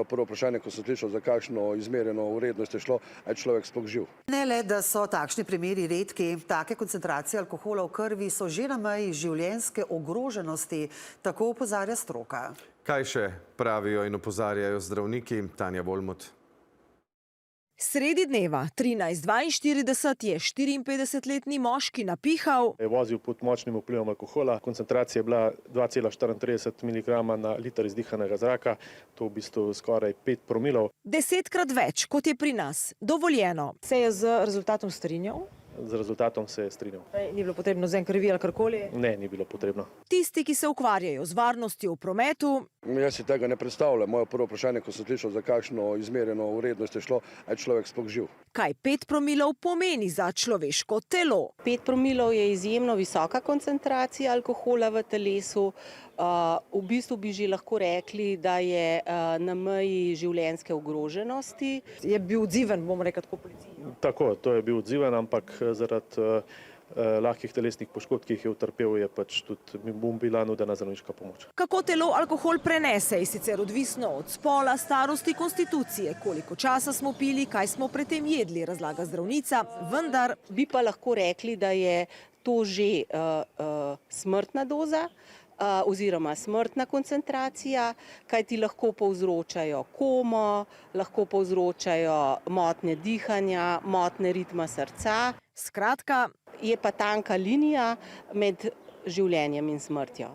Moje prvo vprašanje, ko sem slišal, za kakšno izmerjeno vrednost je šlo, a je človek sploh živ. Ne le, da so takšni primeri redki, take koncentracije alkohola v krvi so že na meji življenjske ogroženosti, tako opozarja stroka. Kaj še pravijo in opozarjajo zdravniki? Tanja Volmut. Sredi dneva 13:42 je 54-letni moški napihal. Je vozil pod močnim vplivom alkohola, koncentracija je bila 2,34 mg na liter izdihanega zraka, to v bistvu skoraj 5 promilov. 10-krat več, kot je pri nas dovoljeno. Se je z rezultatom strinjal? Z rezultatom se je strinjal. Ni bilo potrebno vzem krvi ali karkoli? Ne, ni bilo potrebno. Tisti, ki se ukvarjajo z varnostjo v prometu, Jaz si tega ne predstavljam. Moje prvo vprašanje, ko sem slišal, za kakšno izmerjeno vrednost je šlo, a je človek sploh živ. kaj 5 promilov pomeni za človeško telo. 5 promilov je izjemno visoka koncentracija alkohola v telesu. V bistvu bi že lahko rekli, da je na meji življenjske ogroženosti. Je bil odziven, bomo rekli, tako policiji? Tako, to je bil odziven, ampak zaradi lahkih telesnih poškodb, ki jih je utrpel, je pač tudi mu bila nudena zdravniška pomoč. Kako telo alkohol prenese, je sicer odvisno od spola, starosti, konstitucije, koliko časa smo pili, kaj smo predtem jedli, razlaga zdravnica, vendar Bi pa lahko rekli, da je to že smrtna doza oziroma smrtna koncentracija, kaj ti lahko povzročajo komo, lahko povzročajo motnje dihanja, motnje ritma srca. Skratka, je pa tanka linija med življenjem in smrtjo.